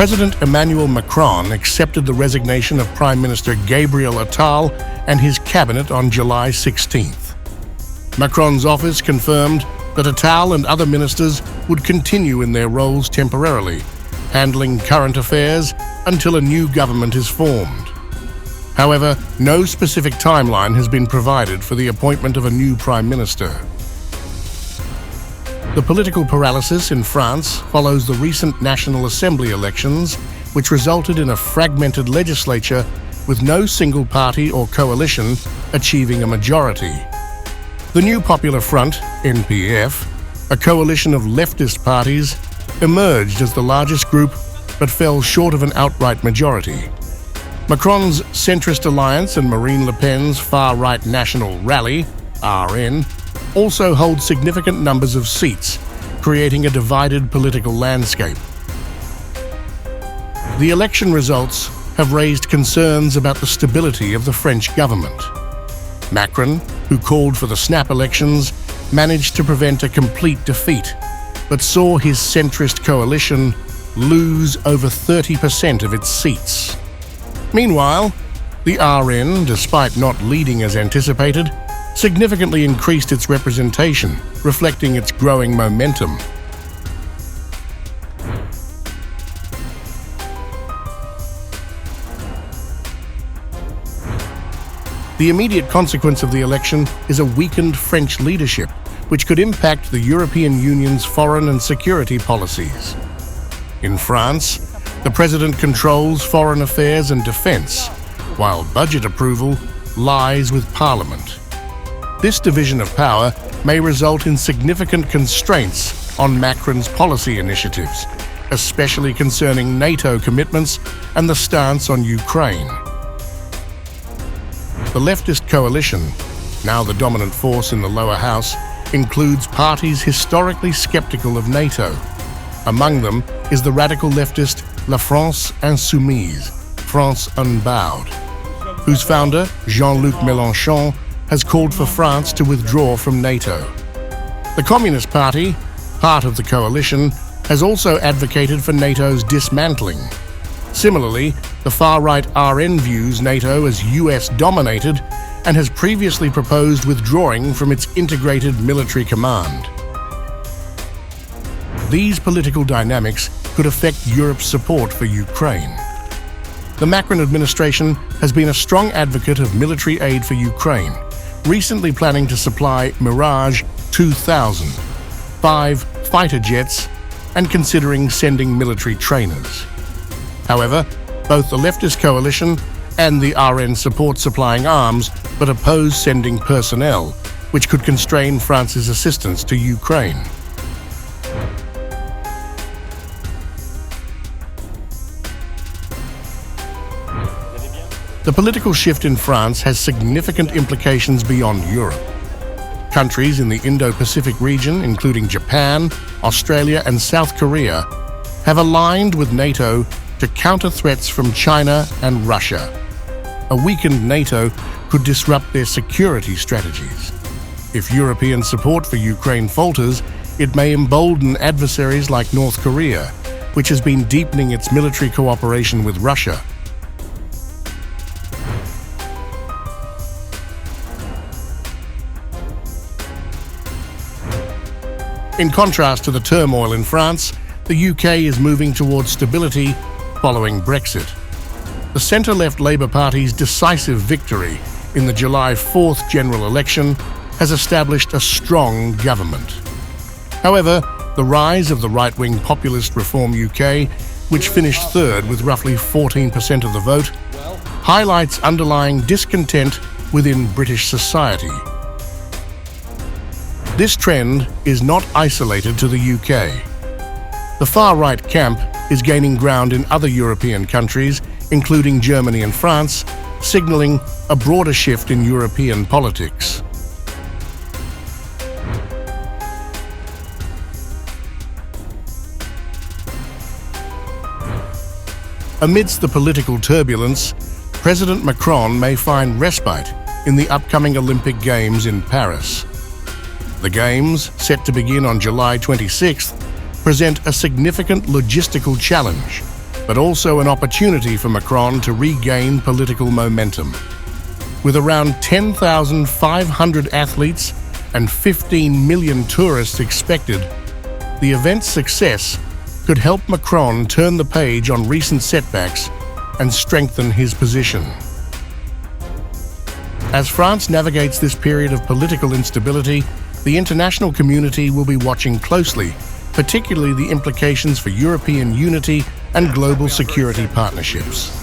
President Emmanuel Macron accepted the resignation of Prime Minister Gabriel Attal and his cabinet on July 16th. Macron's office confirmed that Attal and other ministers would continue in their roles temporarily, handling current affairs until a new government is formed. However, no specific timeline has been provided for the appointment of a new Prime Minister. The political paralysis in France follows the recent National Assembly elections, which resulted in a fragmented legislature with no single party or coalition achieving a majority. The New Popular Front, NPF, a coalition of leftist parties, emerged as the largest group but fell short of an outright majority. Macron's centrist alliance and Marine Le Pen's far-right National Rally, RN, also hold significant numbers of seats, creating a divided political landscape. The election results have raised concerns about the stability of the French government. Macron, who called for the snap elections, managed to prevent a complete defeat, but saw his centrist coalition lose over 30% of its seats. Meanwhile, the RN, despite not leading as anticipated, significantly increased its representation, reflecting its growing momentum. The immediate consequence of the election is a weakened French leadership, which could impact the European Union's foreign and security policies. In France, the president controls foreign affairs and defense, while budget approval lies with parliament. This division of power may result in significant constraints on Macron's policy initiatives, especially concerning NATO commitments and the stance on Ukraine. The leftist coalition, now the dominant force in the lower house, includes parties historically skeptical of NATO. Among them is the radical leftist La France Insoumise, France Unbowed, whose founder, Jean-Luc Mélenchon, has called for France to withdraw from NATO. The Communist Party, part of the coalition, has also advocated for NATO's dismantling. Similarly, the far-right RN views NATO as US-dominated and has previously proposed withdrawing from its integrated military command. These political dynamics could affect Europe's support for Ukraine. The Macron administration has been a strong advocate of military aid for Ukraine, recently planning to supply Mirage 2000, 5 fighter jets, and considering sending military trainers. However, both the leftist coalition and the RN support supplying arms but oppose sending personnel, which could constrain France's assistance to Ukraine. The political shift in France has significant implications beyond Europe. Countries in the Indo-Pacific region, including Japan, Australia, and South Korea, have aligned with NATO to counter threats from China and Russia. A weakened NATO could disrupt their security strategies. If European support for Ukraine falters, it may embolden adversaries like North Korea, which has been deepening its military cooperation with Russia. In contrast to the turmoil in France, the UK is moving towards stability following Brexit. The centre-left Labour Party's decisive victory in the July 4th general election has established a strong government. However, the rise of the right-wing populist Reform UK, which finished third with roughly 14% of the vote, highlights underlying discontent within British society. This trend is not isolated to the UK. The far-right camp is gaining ground in other European countries, including Germany and France, signalling a broader shift in European politics. Amidst the political turbulence, President Macron may find respite in the upcoming Olympic Games in Paris. The Games, set to begin on July 26th, present a significant logistical challenge, but also an opportunity for Macron to regain political momentum. With around 10,500 athletes and 15 million tourists expected, the event's success could help Macron turn the page on recent setbacks and strengthen his position. As France navigates this period of political instability, the international community will be watching closely, particularly the implications for European unity and global security partnerships.